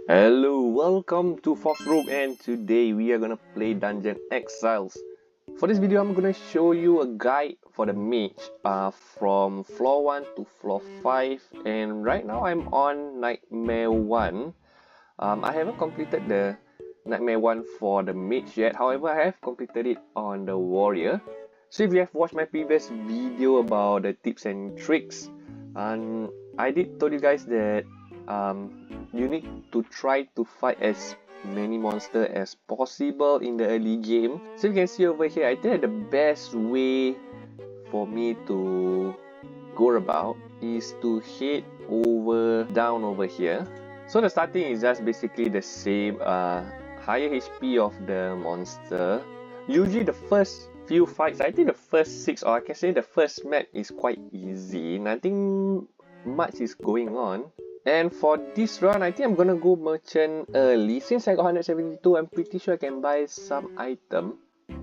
Hello, welcome to Fourth Room, and today we are gonna play Dungeon Exiles. For this video, I'm gonna show you a guide for the mage from floor 1 to floor 5, and right now I'm on Nightmare 1. I haven't completed the Nightmare 1 for the mage yet, however I have completed it on the warrior. So if you have watched my previous video about the tips and tricks, and I did told you guys that you need to try to fight as many monsters as possible in the early game. So you can see over here, I think the best way for me to go about is to head down over here. So the starting is just basically the same, higher HP of the monster. Usually the first few fights, I think the first 6, or I can say the first map is quite easy. Nothing much is going on. And for this run, I think I'm gonna go merchant early. Since I got 172, I'm pretty sure I can buy some item.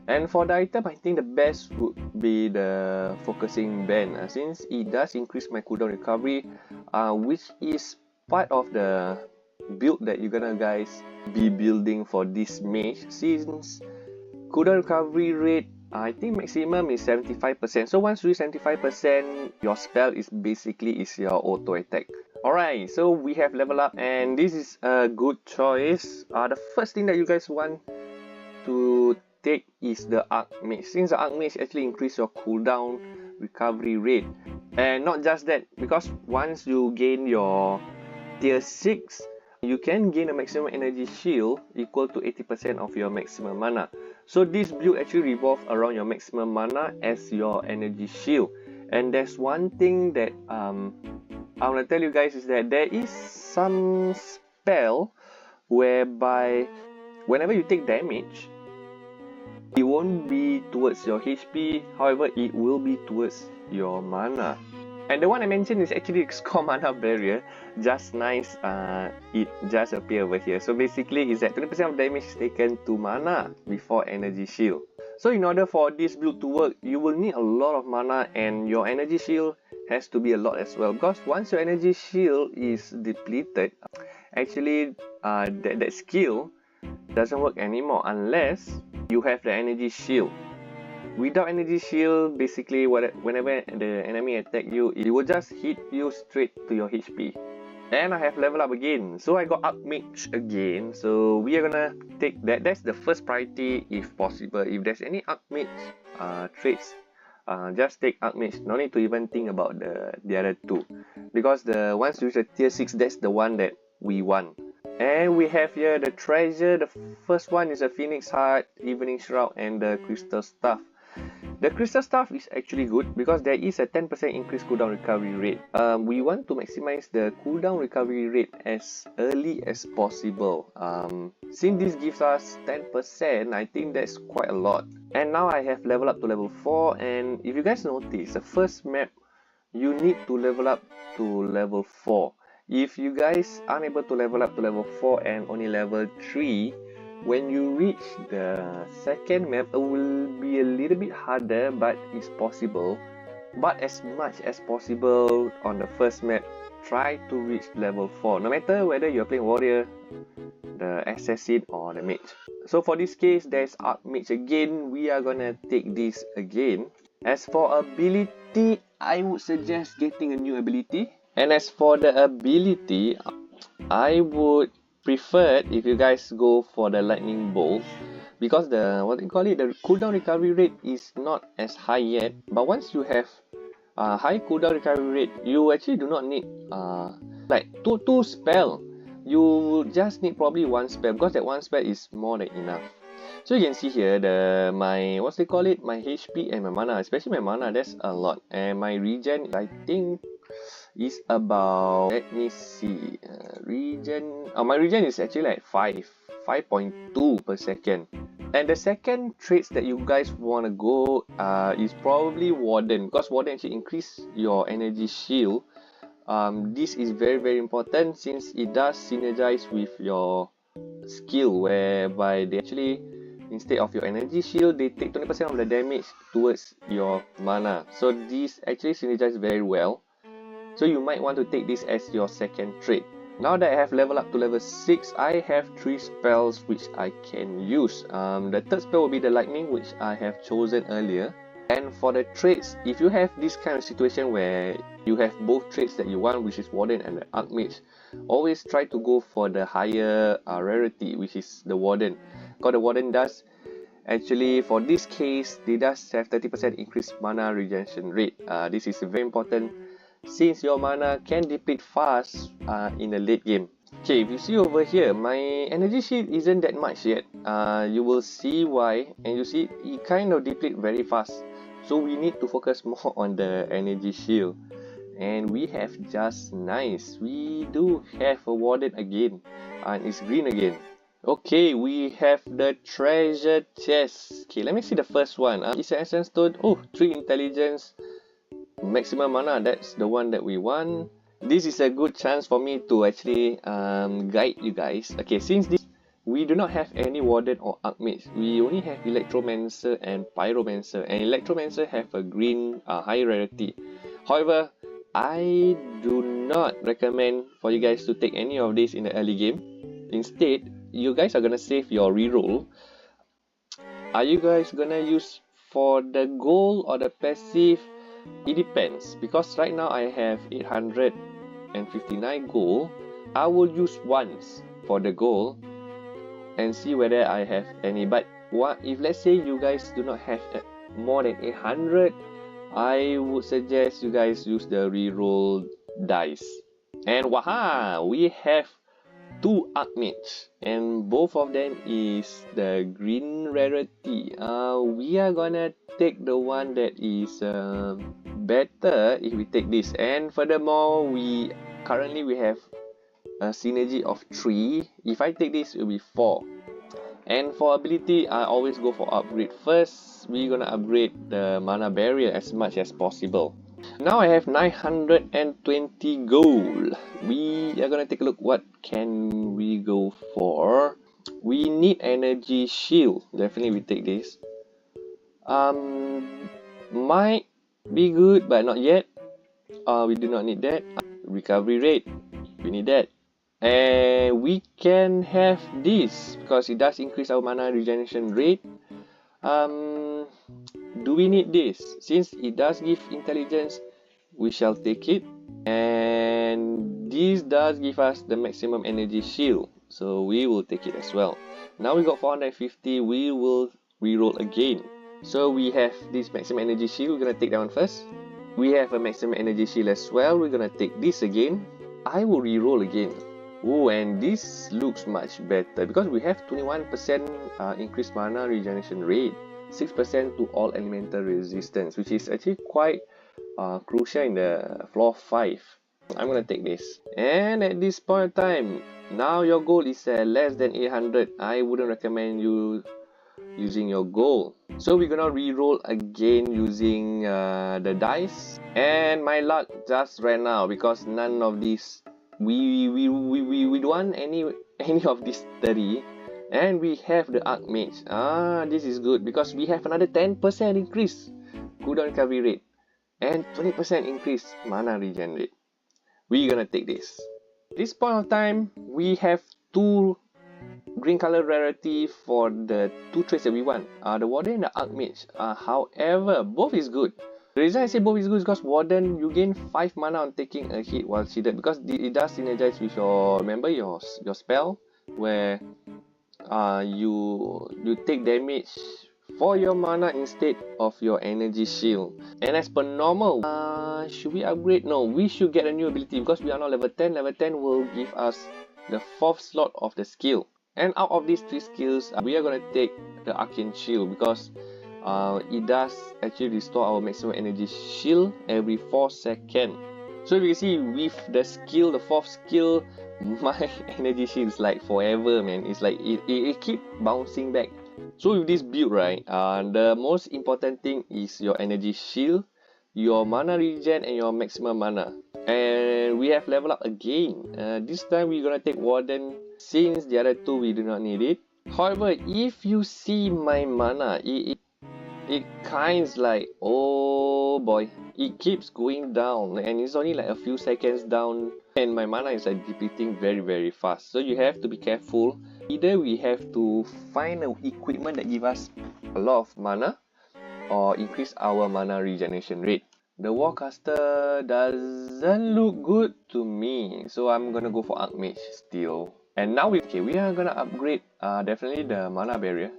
And for the item, I think the best would be the focusing band, since it does increase my cooldown recovery, which is part of the build that you're gonna guys be building for this mage. Since cooldown recovery rate, I think maximum is 75%. So once you reach 75%, your spell is basically your auto attack. Alright, so we have leveled up, and this is a good choice. The first thing that you guys want to take is the Archmage, since the Archmage actually increase your cooldown recovery rate. And not just that, because once you gain your tier 6, you can gain a maximum energy shield equal to 80% of your maximum mana. So this build actually revolves around your maximum mana as your energy shield. And there's one thing that I want to tell you guys is that there is some spell whereby whenever you take damage, it won't be towards your HP, however it will be towards your mana. And the one I mentioned is actually score mana barrier. Just nice, it just appear over here. So basically is that 20% of damage is taken to mana before energy shield. So in order for this build to work, you will need a lot of mana, and your energy shield has to be a lot as well, because once your energy shield is depleted, actually that skill doesn't work anymore unless you have the energy shield. Without energy shield, basically whenever the enemy attack you, it will just hit you straight to your HP. And I have leveled up again, so I got Archmage again. So we are gonna take that. That's the first priority if possible. If there's any Archmage traits, just take Archmage. No need to even think about the other two, because the once you reach a tier 6, that's the one that we want. And we have here the treasure. The first one is a Phoenix Heart, Evening Shroud, and the Crystal Staff. The Crystal Staff is actually good because there is a 10% increased cooldown recovery rate. We want to maximize the cooldown recovery rate as early as possible. Since this gives us 10%, I think that's quite a lot. And now I have leveled up to level 4, and if you guys notice, the first map, you need to level up to level 4. If you guys aren't able to level up to level 4 and only level 3, when you reach the second map, it will be a little bit harder, but it's possible. But as much as possible on the first map, try to reach level 4, no matter whether you're playing warrior, the assassin, or the mage. So for this case, there's Archmage again. We are gonna take this again. As for ability, I would suggest getting a new ability. And as for the ability, I would prefer it if you guys go for the lightning bolt, because the the cooldown recovery rate is not as high yet. But once you have a high cooldown recovery rate, you actually do not need like two spell. You just need probably one spell, because that one spell is more than enough. So you can see here my my HP and my mana, especially my mana, that's a lot. And my regen, I think, is about, let me see, my regen is actually like 5.2 per second. And the second traits that you guys want to go is probably Warden, because Warden actually increase your energy shield. This is very important, since it does synergize with your skill, whereby they actually, instead of your energy shield, they take 20% of the damage towards your mana. So this actually synergizes very well. So you might want to take this as your second trait. Now that I have leveled up to level 6, I have 3 spells which I can use. The third spell will be the lightning, which I have chosen earlier. And for the traits, if you have this kind of situation where you have both traits that you want, which is Warden and the Archmage, always try to go for the higher rarity, which is the Warden. Because the Warden does, actually for this case, they does have 30% increased mana regeneration rate. This is very important since your mana can deplete fast in the late game. Okay, if you see over here, my energy shield isn't that much yet. You will see why, and you see it kind of deplete very fast. So we need to focus more on the energy shield. And we have just nice. We do have a Warden again, and it's green again. Okay, we have the treasure chest. Okay, let me see the first one. It's an essence stone. Oh, 3 intelligence. Maximum mana, that's the one that we want. This is a good chance for me to actually guide you guys. Okay, since this we do not have any Warden or Archmage, we only have Electromancer and Pyromancer, and Electromancer have a green high rarity. However, I do not recommend for you guys to take any of this in the early game. Instead, you guys are gonna save your reroll. Are you guys gonna use for the gold or the passive? It depends, because right now I have 859 gold. I will use once for the gold and see whether I have any. But what if let's say you guys do not have more than 800, I would suggest you guys use the reroll dice. And waha, we have 2 Archmage, and both of them is the green rarity. We are gonna take the one that is better if we take this. And furthermore, we currently have a synergy of 3. If I take this, it will be 4. And for ability, I always go for upgrade first. We're gonna upgrade the mana barrier as much as possible. Now I have 920 gold. We are gonna take a look what can we go for. We need energy shield. Definitely we take this. Might be good, but not yet. We do not need that. Recovery rate, we need that. And we can have this because it does increase our mana regeneration rate. Do we need this? Since it does give intelligence, we shall take it. And this does give us the maximum energy shield, so we will take it as well. Now we got 450. We will reroll again. So we have this maximum energy shield. We're gonna take that one first. We have a maximum energy shield as well. We're gonna take this again. I will reroll again. Oh, and this looks much better because we have 21% increased mana regeneration rate, 6% to all elemental resistance, which is actually quite crucial in the floor 5. I'm gonna take this. And at this point in time, now your goal is less than 800. I wouldn't recommend you using your goal. So we're gonna re-roll again using the dice. And my luck just ran out because none of these we don't want any of these 30. And we have the Archmage. This is good because we have another 10% increase cooldown recovery rate and 20% increase mana regen rate. We're gonna take this. This point of time, we have 2 green color rarity for the 2 traits that we want. The Warden and the Archmage. However, both is good. The reason I say both is good is because Warden, you gain 5 mana on taking a hit while shielded because it does synergize with your, remember your spell where you take damage for your mana instead of your energy shield. And as per normal, should we upgrade? No, we should get a new ability because we are now level 10. Level 10 will give us the 4th slot of the skill. And out of these 3 skills, we are going to take the Arcane Shield because it does actually restore our maximum energy shield every 4 seconds. So you can see with the skill, the 4th skill, my energy shield is like forever, man. It's like it keep bouncing back. So with this build, right, the most important thing is your energy shield, your mana regen, and your maximum mana. And we have leveled up again. This time we're gonna take Warden since the other 2 we do not need it. However, if you see my mana, it kinds like, oh boy, it keeps going down and it's only like a few seconds down and my mana is like depleting very fast, so you have to be careful. Either we have to find an equipment that give us a lot of mana or increase our mana regeneration rate. The Warcaster doesn't look good to me, so I'm gonna go for Archmage still. And now we are gonna upgrade definitely the mana barrier.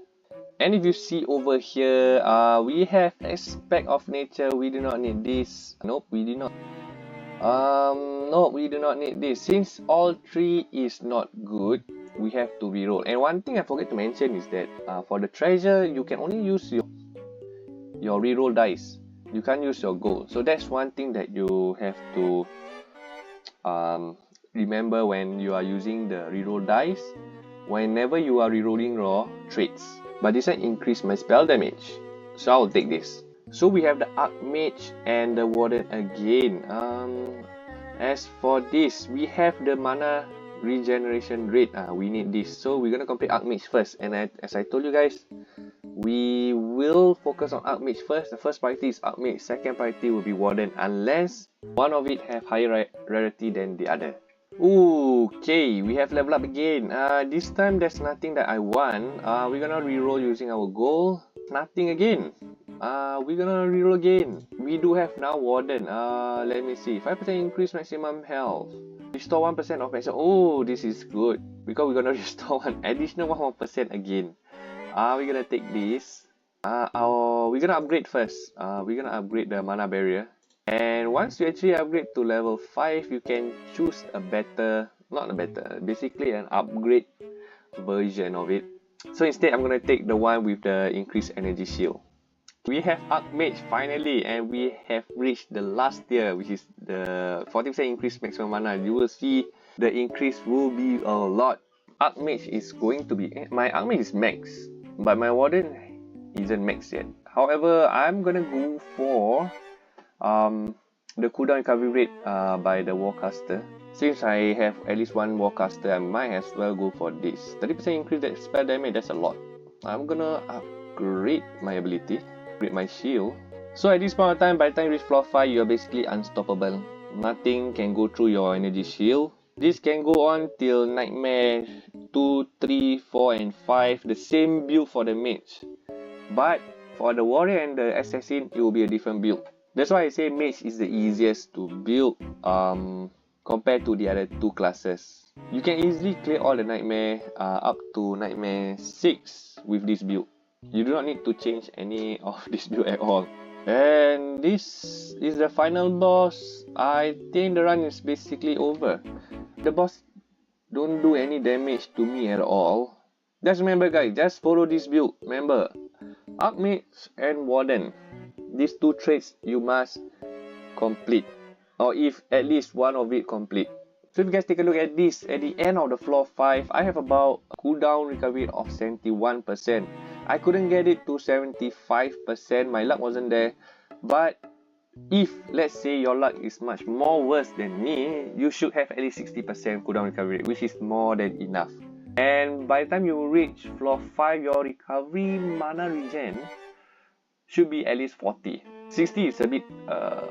And if you see over here, we have aspect of nature. We do not need this. Nope, we do not. No, we do not need this. Since all three is not good, we have to reroll. And one thing I forget to mention is that for the treasure, you can only use your reroll dice. You can't use your gold. So that's one thing that you have to remember when you are using the reroll dice. Whenever you are rerolling raw traits. But this one increase my spell damage, so I'll take this. So we have the Archmage and the Warden again. As for this, we have the mana regeneration rate. We need this, so we're gonna complete Archmage first. And as I told you guys, we will focus on Archmage first. The first priority is Archmage, second priority will be Warden, unless one of it have higher rarity than the other. Okay, we have level up again. This time there's nothing that I want. We're gonna reroll using our gold. Nothing again. We're gonna reroll again. We do have now Warden. Let me see. 5% increase maximum health. Restore 1% of maximum. Oh, this is good because we're gonna restore one additional 1% again. We're gonna take this. We're gonna upgrade first. We're gonna upgrade the mana barrier. And once you actually upgrade to level 5, you can choose a better, basically an upgrade version of it. So instead, I'm going to take the one with the increased energy shield. We have Archmage finally, and we have reached the last tier, which is the 40% increased maximum mana. You will see the increase will be a lot. Archmage is going to be, my Archmage is max, but my Warden isn't max yet. However, I'm going to go for the cooldown recovery rate by the Warcaster. Since I have at least one Warcaster, I might as well go for this. 30% increase that spell damage, that's a lot. I'm gonna upgrade my ability, upgrade my shield. So at this point of time, by the time you reach floor 5, you're basically unstoppable. Nothing can go through your energy shield. This can go on till Nightmare 2, 3, 4 and 5. The same build for the Mage. But for the Warrior and the Assassin, it will be a different build. That's why I say Mage is the easiest to build compared to the other two classes. You can easily clear all the Nightmare up to Nightmare 6 with this build. You do not need to change any of this build at all. And this is the final boss. I think the run is basically over. The boss don't do any damage to me at all. Just remember guys, just follow this build. Remember, Archmage and Warden. These two traits you must complete, or if at least one of it complete. So if you guys take a look at this, at the end of the floor 5, I have about a cooldown recovery of 71%. I couldn't get it to 75%, my luck wasn't there. But if let's say your luck is much more worse than me, you should have at least 60% cooldown recovery, which is more than enough. And by the time you reach floor 5, your recovery mana regen should be at least 40. 60 is a bit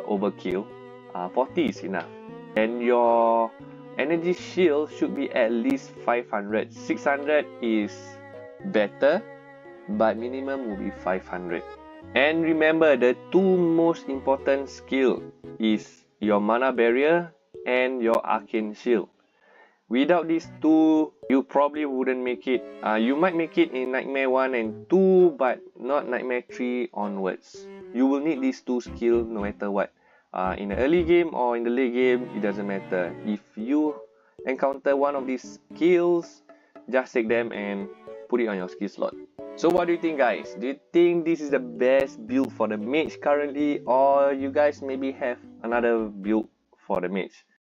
overkill. 40 is enough. And your energy shield should be at least 500. 600 is better, but minimum will be 500. And remember, the two most important skill is your mana barrier and your arcane shield. Without these two, you probably wouldn't make it. You might make it in Nightmare 1 and 2, but not Nightmare 3 onwards. You will need these two skills no matter what. In the early game or in the late game, it doesn't matter. If you encounter one of these skills, just take them and put it on your skill slot. So what do you think guys? Do you think this is the best build for the Mage currently, or you guys maybe have another build for the Mage?